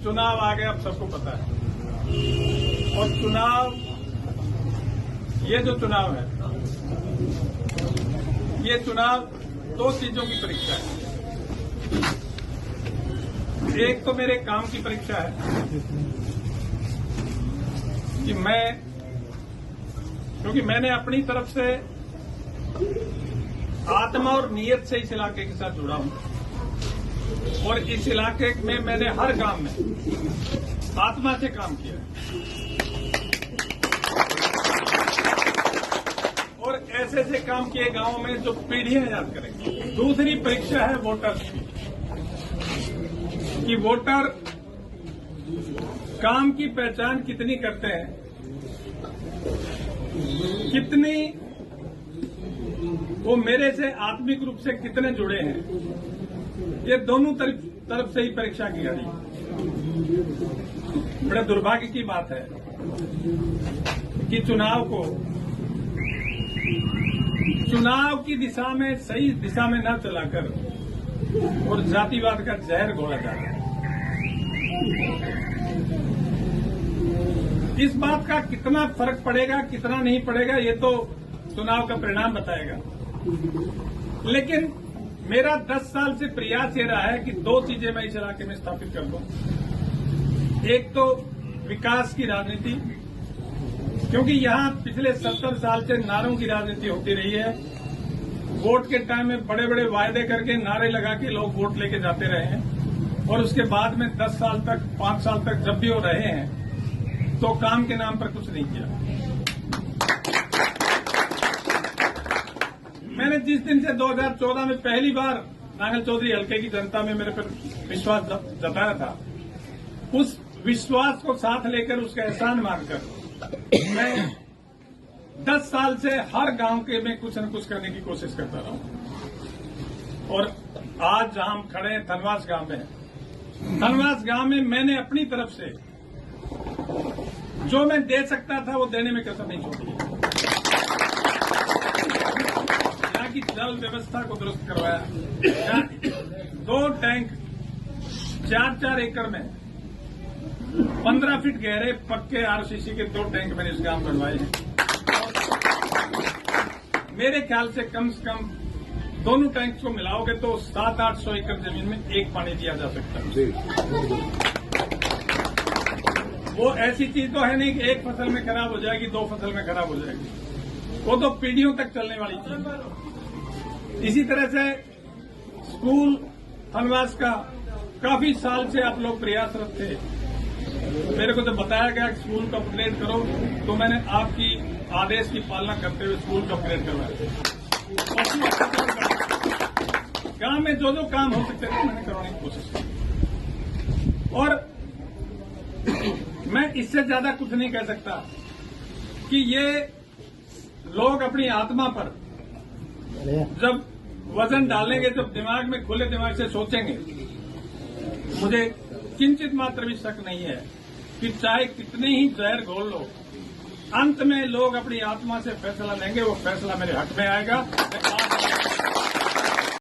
चुनाव आ गया, अब सबको पता है। और चुनाव, ये जो चुनाव है, ये चुनाव दो चीजों की परीक्षा है। एक तो मेरे काम की परीक्षा है कि क्योंकि मैंने अपनी तरफ से आत्मा और नीयत से इस इलाके के साथ जुड़ा हूं और इस इलाके में मैंने हर काम में आत्मा से काम किया और ऐसे काम किए गांवों में जो पीढ़ियां याद करेंगी। दूसरी परीक्षा है वोटर्स की, कि वोटर काम की पहचान कितनी करते हैं, कितनी वो मेरे से आत्मिक रूप से कितने जुड़े हैं। ये दोनों तरफ से ही परीक्षा की जा रही है। बड़े दुर्भाग्य की बात है कि चुनाव की दिशा में, सही दिशा में न चलाकर और जातिवाद का जहर घोला जा रहा है। इस बात का कितना फर्क पड़ेगा, कितना नहीं पड़ेगा, ये तो चुनाव का परिणाम बताएगा। लेकिन मेरा 10 साल से प्रयास ये रहा है कि दो चीजें मैं इस इलाके में स्थापित कर दूं। एक तो विकास की राजनीति, क्योंकि यहां पिछले 70 साल से नारों की राजनीति होती रही है। वोट के टाइम में बड़े बड़े वायदे करके, नारे लगा के लोग वोट लेके जाते रहे हैं और उसके बाद में 10 साल तक, 5 साल तक जब भी वो रहे हैं तो काम के नाम पर कुछ नहीं किया। मैंने जिस दिन से 2014 में पहली बार नांगल चौधरी हल्के की जनता में मेरे पर विश्वास जताया था, उस विश्वास को साथ लेकर, उसका एहसान मानकर मैं 10 साल से हर गांव के में कुछ न कुछ करने की कोशिश करता रहा हूं। और आज जहां हम खड़े हैं धनवास गांव में, धनवास गांव में मैंने अपनी तरफ से जो मैं दे सकता था वो देने में कसर नहीं छोड़ी। यहाँ की जल व्यवस्था को दुरुस्त करवाया, 2 टैंक 4-4 एकड़ में 15 फीट गहरे पक्के आरसीसी के 2 टैंक मैंने इस गांव बनवाए हैं। मेरे ख्याल से कम दोनों टैंक को मिलाओगे तो 700-800 एकड़ जमीन में एक पानी दिया जा सकता है। वो ऐसी चीज तो है नहीं कि एक फसल में खराब हो जाएगी, 2 फसल में खराब हो जाएगी। वो तो पीढ़ियों तक चलने वाली चीज है। इसी तरह से स्कूल धनवास का काफी साल से आप लोग प्रयासरत थे। मेरे को जब बताया गया कि स्कूल को अपग्रेड करो तो मैंने आपकी आदेश की पालना करते हुए स्कूल को अपग्रेड करवाया। गांव में जो काम हो सकते थे मैंने करवाने की कोशिश की। और मैं इससे ज्यादा कुछ नहीं कह सकता कि ये लोग अपनी आत्मा पर जब वजन डालेंगे, जब दिमाग में खुले दिमाग से सोचेंगे, मुझे किंचित मात्र भी शक नहीं है कि चाहे कितने ही जहर घोल लो, अंत में लोग अपनी आत्मा से फैसला लेंगे। वो फैसला मेरे हक में आएगा।